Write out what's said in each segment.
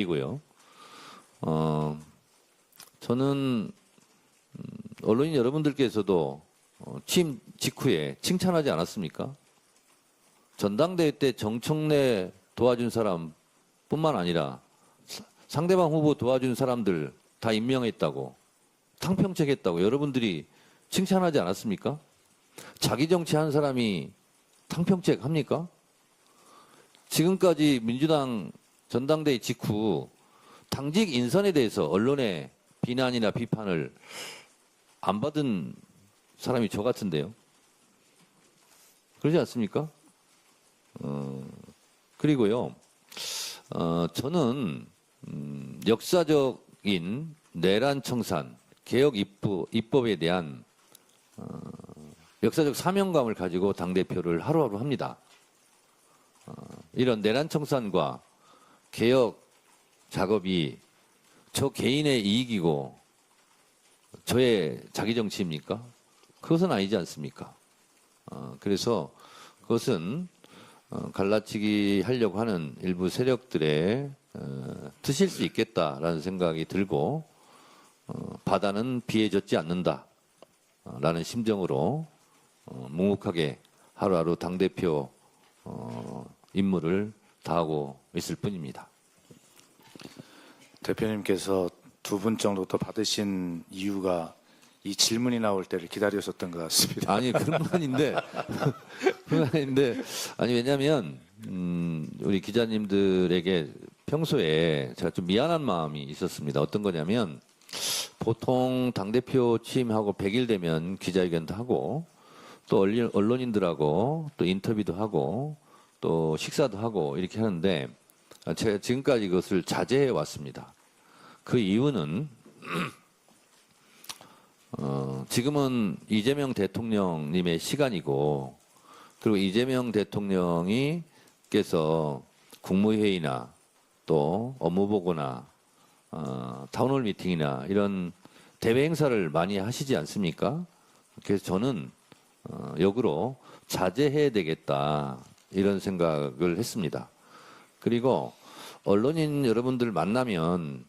이고요. 저는 언론인 여러분들께서도 취임 직후에 칭찬하지 않았습니까? 전당대회 때 정청래 도와준 사람뿐만 아니라 상대방 후보 도와준 사람들 다 임명했다고, 탕평책했다고 여러분들이 칭찬하지 않았습니까? 자기 정치한 사람이 탕평책 합니까? 지금까지 민주당 전당대회 직후 당직 인선에 대해서 언론의 비난이나 비판을 안 받은 사람이 저 같은데요. 그러지 않습니까? 그리고요, 저는 역사적인 내란 청산 개혁 입법에 대한 역사적 사명감을 가지고 당대표를 하루하루 합니다. 이런 내란 청산과 개혁 작업이 저 개인의 이익이고 저의 자기 정치입니까? 그것은 아니지 않습니까? 그래서 그것은 갈라치기 하려고 하는 일부 세력들의 뜻일 수 있겠다라는 생각이 들고 바다는 비해졌지 않는다라는 심정으로 묵묵하게 하루하루 당대표 임무를 다하고 있을 뿐입니다. 대표님께서 두 분 정도 더 받으신 이유가 이 질문이 나올 때를 기다리셨던 것 같습니다. 아니 그런 건 아닌데 그런 건 아닌데 아니 왜냐하면 우리 기자님들에게 평소에 제가 좀 미안한 마음이 있었습니다. 어떤 거냐면 보통 당대표 취임하고 100일 되면 기자회견도 하고 또 언론인들하고 또 인터뷰도 하고 또 식사도 하고 이렇게 하는데 제가 지금까지 그것을 자제해 왔습니다. 그 이유는 지금은 이재명 대통령님의 시간이고 그리고 이재명 대통령께서 국무회의나 또 업무보고나 타운홀 미팅이나 이런 대외 행사를 많이 하시지 않습니까? 그래서 저는 역으로 자제해야 되겠다 이런 생각을 했습니다. 그리고 언론인 여러분들 만나면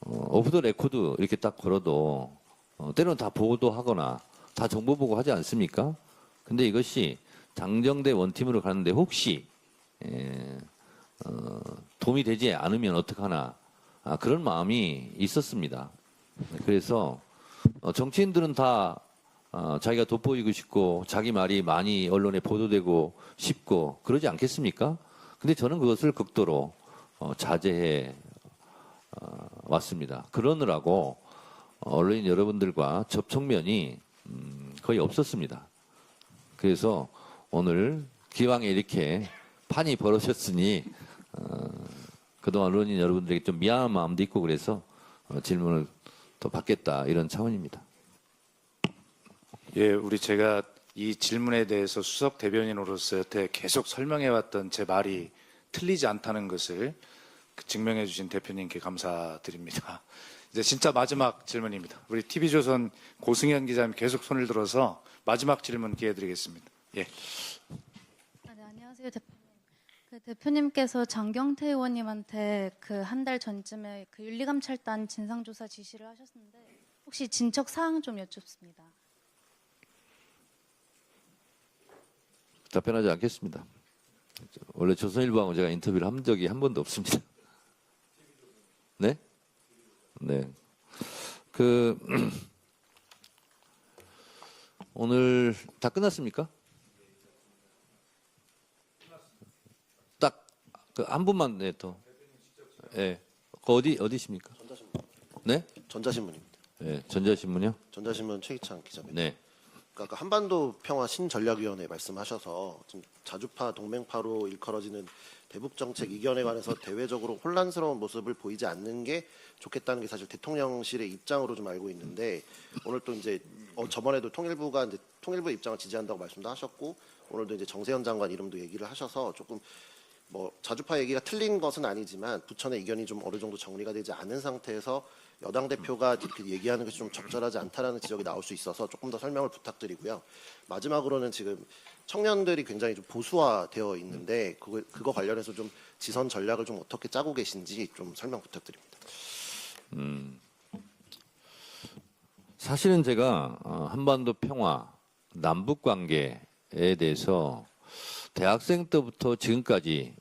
오프 더 레코드 이렇게 딱 걸어도 때로는 다 보도하거나 다 정보 보고 하지 않습니까? 근데 이것이 당정대 원팀으로 가는데 혹시 도움이 되지 않으면 어떡하나 그런 마음이 있었습니다. 그래서 정치인들은 다 자기가 돋보이고 싶고 자기 말이 많이 언론에 보도되고 싶고 그러지 않겠습니까? 근데 저는 그것을 극도로 자제해 왔습니다. 그러느라고 언론인 여러분들과 접촉면이 거의 없었습니다. 그래서 오늘 기왕에 이렇게 판이 벌어졌으니 그동안 언론인 여러분들에게 좀 미안한 마음도 있고 그래서 질문을 더 받겠다 이런 차원입니다. 예, 제가 이 질문에 대해서 수석 대변인으로서 여태 계속 설명해왔던 제 말이 틀리지 않다는 것을 증명해 주신 대표님께 감사드립니다. 이제 진짜 마지막 질문입니다. 우리 TV조선 고승현 기자님 계속 손을 들어서 마지막 질문 기회 드리겠습니다. 예. 네, 안녕하세요, 대표님. 대표님께서 장경태 의원님한테 한 달 전쯤에 윤리감찰단 진상조사 지시를 하셨는데 혹시 진척 사항 좀 여쭙습니다. 답변하지 않겠습니다. 원래 조선일보하고 제가 인터뷰를 한 적이 한 번도 없습니다. 네? 네. 오늘 다 끝났습니까? 딱 한 분만 더. 예. 어디십니까? 전자신문. 네? 전자신문입니다. 네, 전자신문이요? 전자신문 최기창 기자입니다. 네. 그러니까 한반도 평화 신전략위원회 말씀하셔서 지금 자주파 동맹파로 일컬어지는 대북 정책 이견에 관해서 대외적으로 혼란스러운 모습을 보이지 않는 게 좋겠다는 게 사실 대통령실의 입장으로 좀 알고 있는데 오늘 또 이제 저번에도 통일부가 이제 통일부의 입장을 지지한다고 말씀도 하셨고 오늘도 이제 정세현 장관 이름도 얘기를 하셔서 조금 뭐 자주파 얘기가 틀린 것은 아니지만 부처 내 의견이 좀 어느 정도 정리가 되지 않은 상태에서 여당 대표가 이렇게 얘기하는 것이 좀 적절하지 않다라는 지적이 나올 수 있어서 조금 더 설명을 부탁드리고요. 마지막으로는 지금 청년들이 굉장히 좀 보수화되어 있는데 그거 관련해서 좀 지선 전략을 좀 어떻게 짜고 계신지 좀 설명 부탁드립니다. 사실은 제가 한반도 평화, 남북 관계에 대해서 대학생 때부터 지금까지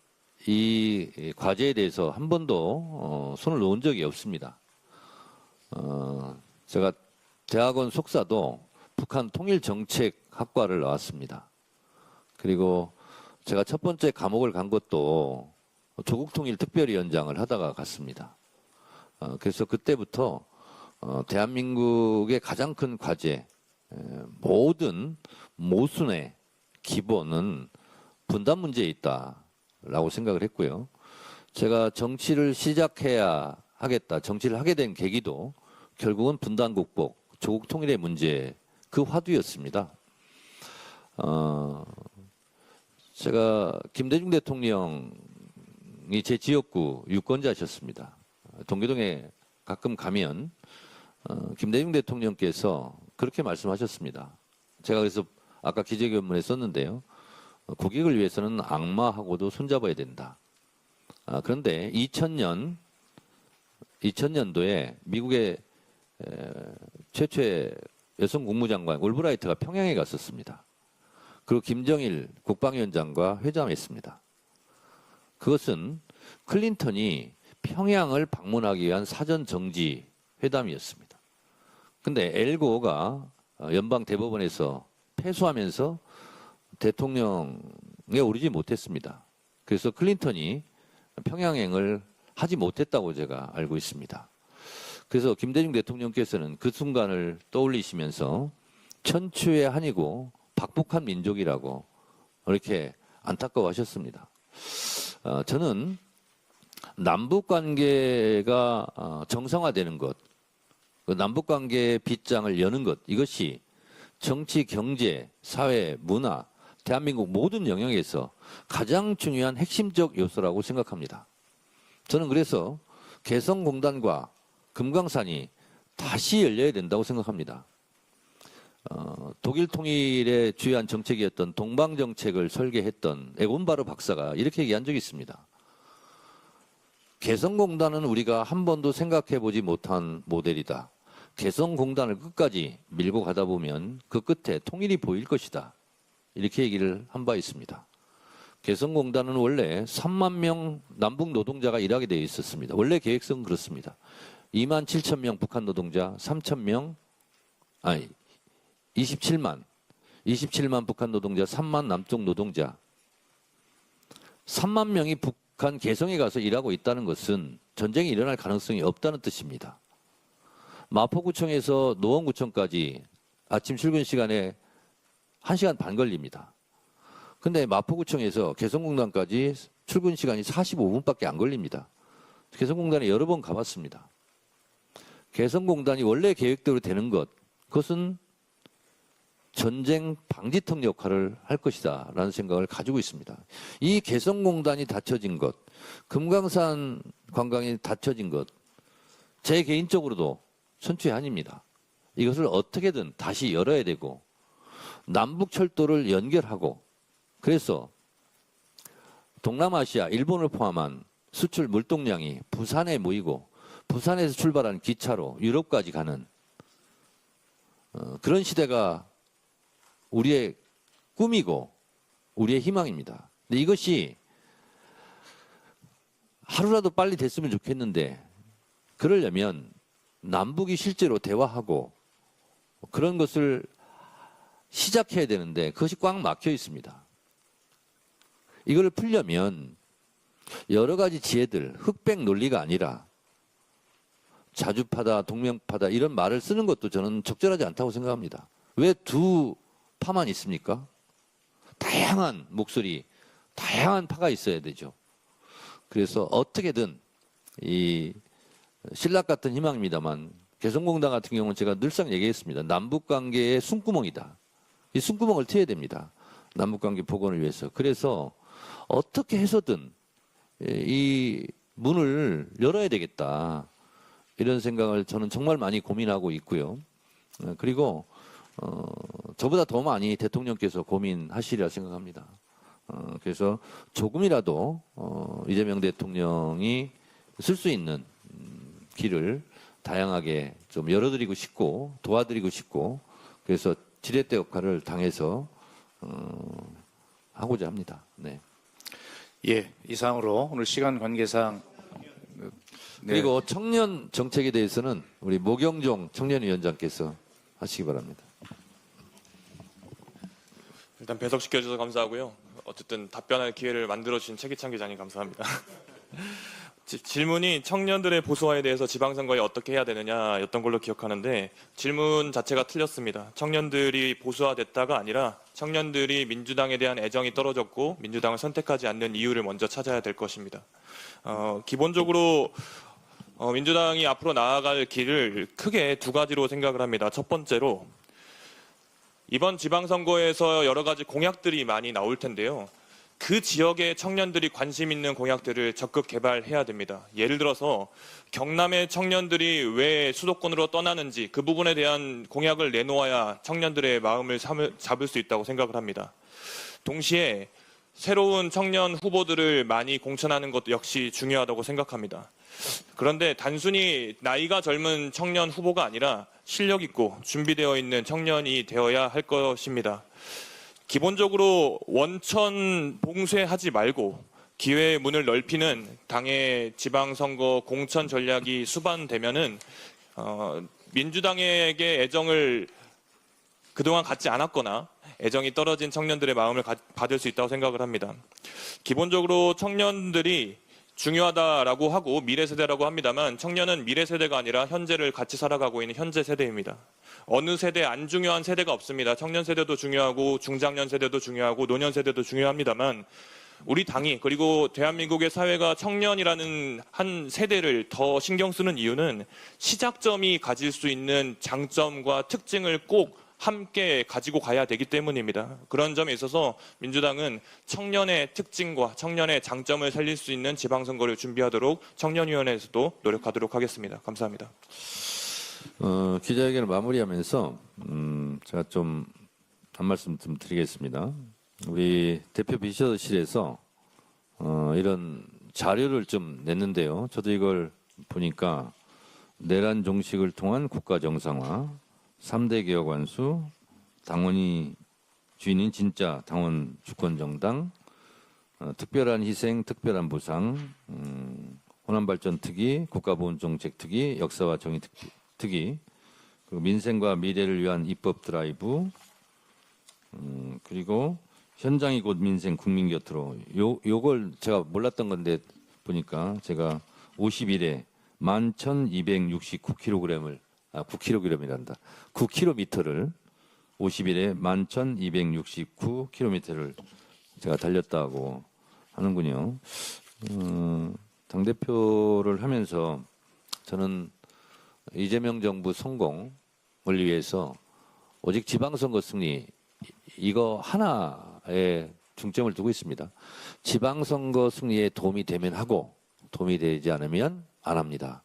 이 과제에 대해서 한 번도 손을 놓은 적이 없습니다. 제가 대학원 석사도 북한 통일정책학과를 나왔습니다. 그리고 제가 첫 번째 감옥을 간 것도 조국통일특별위원장을 하다가 갔습니다. 그래서 그때부터 대한민국의 가장 큰 과제, 모든 모순의 기본은 분단 문제에 있다라고 생각을 했고요. 제가 정치를 시작해야 하겠다, 정치를 하게 된 계기도 결국은 분단 극복, 조국 통일의 문제 그 화두였습니다. 제가 김대중 대통령이 제 지역구 유권자셨습니다. 동교동에 가끔 가면 김대중 대통령께서 그렇게 말씀하셨습니다. 제가 그래서 아까 기재견문에 썼는데요. 국익을 위해서는 악마하고도 손잡아야 된다. 그런데 2000년도에 미국의 최초의 여성 국무장관 올브라이트가 평양에 갔었습니다. 그리고 김정일 국방위원장과 회담했습니다. 그것은 클린턴이 평양을 방문하기 위한 사전 정지 회담이었습니다. 근데 엘고가 연방 대법원에서 패소하면서 대통령에 오르지 못했습니다. 그래서 클린턴이 평양행을 하지 못했다고 제가 알고 있습니다. 그래서 김대중 대통령께서는 그 순간을 떠올리시면서 천추의 한이고 박복한 민족이라고 이렇게 안타까워하셨습니다. 저는 남북 관계가 정상화되는 것, 남북 관계의 빗장을 여는 것, 이것이 정치, 경제, 사회, 문화, 대한민국 모든 영역에서 가장 중요한 핵심적 요소라고 생각합니다. 저는 그래서 개성공단과 금강산이 다시 열려야 된다고 생각합니다. 독일 통일의 주요한 정책이었던 동방정책을 설계했던 에곤 바르 박사가 이렇게 얘기한 적이 있습니다. 개성공단은 우리가 한 번도 생각해 보지 못한 모델이다. 개성공단을 끝까지 밀고 가다 보면 그 끝에 통일이 보일 것이다. 이렇게 얘기를 한 바 있습니다. 개성공단은 원래 3만 명 남북 노동자가 일하게 되어 있었습니다. 원래 계획성은 그렇습니다. 2만 7천 명 북한 노동자, 27만 북한 노동자, 3만 남쪽 노동자. 3만 명이 북한 개성에 가서 일하고 있다는 것은 전쟁이 일어날 가능성이 없다는 뜻입니다. 마포구청에서 노원구청까지 아침 출근 시간에 1시간 반 걸립니다. 근데 마포구청에서 개성공단까지 출근 시간이 45분밖에 안 걸립니다. 개성공단에 여러 번 가봤습니다. 개성공단이 원래 계획대로 되는 것, 그것은 전쟁 방지턱 역할을 할 것이다 라는 생각을 가지고 있습니다. 이 개성공단이 닫혀진 것, 금강산 관광이 닫혀진 것, 제 개인적으로도 천추의 한입니다. 이것을 어떻게든 다시 열어야 되고 남북철도를 연결하고 그래서 동남아시아, 일본을 포함한 수출 물동량이 부산에 모이고 부산에서 출발한 기차로 유럽까지 가는 그런 시대가 우리의 꿈이고 우리의 희망입니다. 근데 이것이 하루라도 빨리 됐으면 좋겠는데 그러려면 남북이 실제로 대화하고 그런 것을 시작해야 되는데 그것이 꽉 막혀 있습니다. 이걸 풀려면 여러 가지 지혜들, 흑백 논리가 아니라 자주파다, 동맹파다 이런 말을 쓰는 것도 저는 적절하지 않다고 생각합니다. 왜 두 파만 있습니까? 다양한 목소리, 다양한 파가 있어야 되죠. 그래서 어떻게든 이 신락 같은 희망입니다만 개성공단 같은 경우는 제가 늘상 얘기했습니다. 남북관계의 숨구멍이다. 이 숨구멍을 트여야 됩니다. 남북관계 복원을 위해서. 그래서 어떻게 해서든 이 문을 열어야 되겠다. 이런 생각을 저는 정말 많이 고민하고 있고요. 그리고 저보다 더 많이 대통령께서 고민하시리라 생각합니다. 그래서 조금이라도 이재명 대통령이 쓸 수 있는 길을 다양하게 좀 열어드리고 싶고 도와드리고 싶고 그래서 지렛대 역할을 당해서 하고자 합니다. 네. 예, 이상으로 오늘 시간 관계상 네. 그리고 청년 정책에 대해서는 우리 모경종 청년위원장께서 하시기 바랍니다. 일단 배석시켜주셔서 감사하고요. 어쨌든 답변할 기회를 만들어주신 최기찬 기자님 감사합니다. 질문이 청년들의 보수화에 대해서 지방선거에 어떻게 해야 되느냐였던 걸로 기억하는데 질문 자체가 틀렸습니다. 청년들이 보수화됐다가 아니라 청년들이 민주당에 대한 애정이 떨어졌고 민주당을 선택하지 않는 이유를 먼저 찾아야 될 것입니다. 기본적으로 민주당이 앞으로 나아갈 길을 크게 두 가지로 생각을 합니다. 첫 번째로 이번 지방선거에서 여러 가지 공약들이 많이 나올 텐데요. 그 지역의 청년들이 관심 있는 공약들을 적극 개발해야 됩니다. 예를 들어서 경남의 청년들이 왜 수도권으로 떠나는지 그 부분에 대한 공약을 내놓아야 청년들의 마음을 잡을 수 있다고 생각을 합니다. 동시에 새로운 청년 후보들을 많이 공천하는 것도 역시 중요하다고 생각합니다. 그런데 단순히 나이가 젊은 청년 후보가 아니라 실력 있고 준비되어 있는 청년이 되어야 할 것입니다. 기본적으로 원천 봉쇄하지 말고 기회의 문을 넓히는 당의 지방선거 공천 전략이 수반되면은 민주당에게 애정을 그동안 갖지 않았거나 애정이 떨어진 청년들의 마음을 받을 수 있다고 생각을 합니다. 기본적으로 청년들이 중요하다라고 하고 미래 세대라고 합니다만 청년은 미래 세대가 아니라 현재를 같이 살아가고 있는 현재 세대입니다. 어느 세대 안 중요한 세대가 없습니다. 청년 세대도 중요하고 중장년 세대도 중요하고 노년 세대도 중요합니다만 우리 당이 그리고 대한민국의 사회가 청년이라는 한 세대를 더 신경 쓰는 이유는 시작점이 가질 수 있는 장점과 특징을 꼭 함께 가지고 가야 되기 때문입니다. 그런 점에 있어서 민주당은 청년의 특징과 청년의 장점을 살릴 수 있는 지방선거를 준비하도록 청년위원회에서도 노력하도록 하겠습니다. 감사합니다. 기자회견을 마무리하면서 제가 좀 한 말씀 좀 드리겠습니다. 우리 대표 비서실에서 이런 자료를 좀 냈는데요. 저도 이걸 보니까 내란 종식을 통한 국가 정상화, 3대 개혁 완수, 당원이 주인인 진짜 당원 주권 정당, 특별한 희생, 특별한 보상, 호남 발전 특위, 국가보훈 정책 특위, 역사와 정의 특위, 그리고 민생과 미래를 위한 입법 드라이브, 그리고 현장이 곧 민생 국민 곁으로 요걸 제가 몰랐던 건데 보니까 제가 50일에 11,269kg을 9kg이란다. 9km를 50일에 11,269km를 제가 달렸다고 하는군요. 당대표를 하면서 저는 이재명 정부 성공을 위해서 오직 지방선거 승리 이거 하나에 중점을 두고 있습니다. 지방선거 승리에 도움이 되면 하고 도움이 되지 않으면 안 합니다.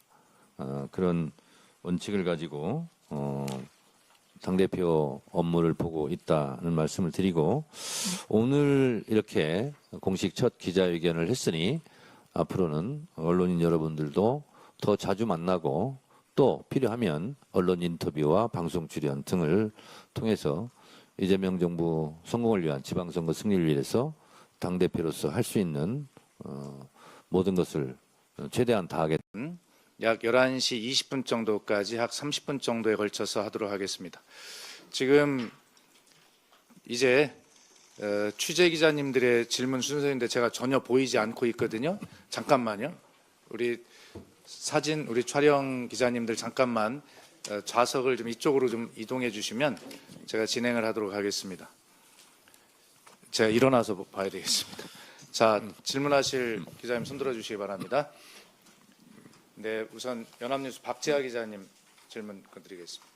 그런 원칙을 가지고 당대표 업무를 보고 있다는 말씀을 드리고 오늘 이렇게 공식 첫 기자회견을 했으니 앞으로는 언론인 여러분들도 더 자주 만나고 또 필요하면 언론 인터뷰와 방송 출연 등을 통해서 이재명 정부 성공을 위한 지방선거 승리를 위해서 당대표로서 할 수 있는 모든 것을 최대한 다하겠다. 약 11시 20분 정도까지 약 30분 정도에 걸쳐서 하도록 하겠습니다. 지금 이제 취재 기자님들의 질문 순서인데 제가 전혀 보이지 않고 있거든요. 잠깐만요. 우리 촬영 기자님들 잠깐만 좌석을 좀 이쪽으로 좀 이동해 주시면 제가 진행을 하도록 하겠습니다. 제가 일어나서 봐야 되겠습니다. 자, 질문하실 기자님 손들어 주시기 바랍니다. 네, 우선 연합뉴스 박재하 기자님 질문 드리겠습니다.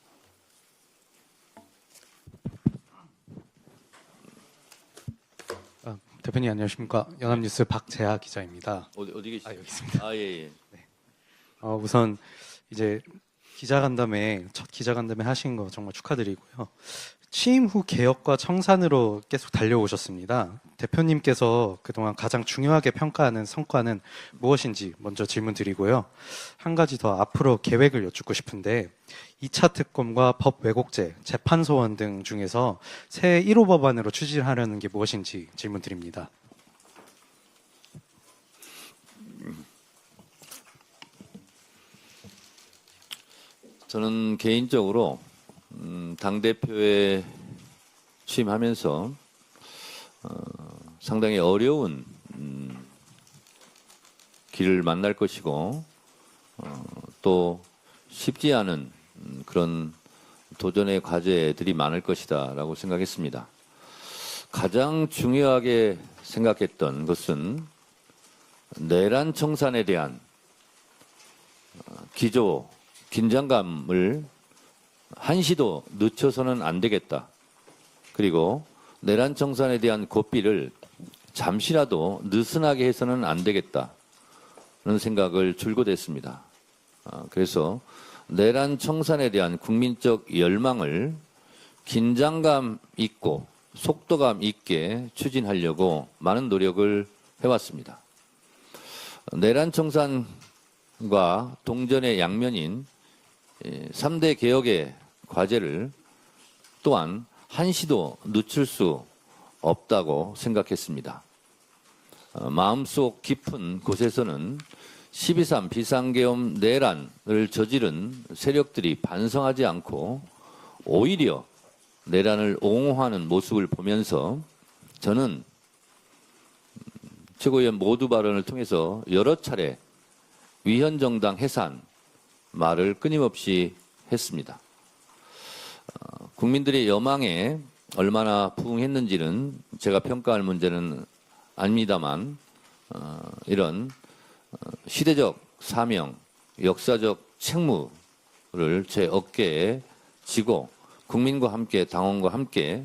대표님 안녕하십니까? 연합뉴스 박재하 기자입니다. 어디 계시죠? 여기 있습니다. 아, 예, 예. 우선 이제 첫 기자간담회 하신 거 정말 축하드리고요. 취임 후 개혁과 청산으로 계속 달려오셨습니다. 대표님께서 그동안 가장 중요하게 평가하는 성과는 무엇인지 먼저 질문 드리고요. 한 가지 더 앞으로 계획을 여쭙고 싶은데 2차 특검과 법 왜곡죄, 재판 소원 등 중에서 새해 1호 법안으로 추진하려는 게 무엇인지 질문 드립니다. 저는 개인적으로 당대표에 취임하면서 상당히 어려운 길을 만날 것이고 또 쉽지 않은 그런 도전의 과제들이 많을 것이다라고 생각했습니다. 가장 중요하게 생각했던 것은 내란 청산에 대한 기조, 긴장감을 한시도 늦춰서는 안 되겠다. 그리고 내란 청산에 대한 고삐를 잠시라도 느슨하게 해서는 안 되겠다. 그런 생각을 줄곧 했습니다. 그래서 내란 청산에 대한 국민적 열망을 긴장감 있고 속도감 있게 추진하려고 많은 노력을 해왔습니다. 내란 청산과 동전의 양면인 3대 개혁의 과제를 또한 한시도 늦출 수 없다고 생각했습니다. 마음속 깊은 곳에서는 12.3 비상계엄 내란을 저지른 세력들이 반성하지 않고 오히려 내란을 옹호하는 모습을 보면서 저는 최고위원 모두 발언을 통해서 여러 차례 위헌정당 해산 말을 끊임없이 했습니다. 국민들의 여망에 얼마나 부응했는지는 제가 평가할 문제는 아닙니다만 이런 시대적 사명, 역사적 책무를 제 어깨에 지고 국민과 함께 당원과 함께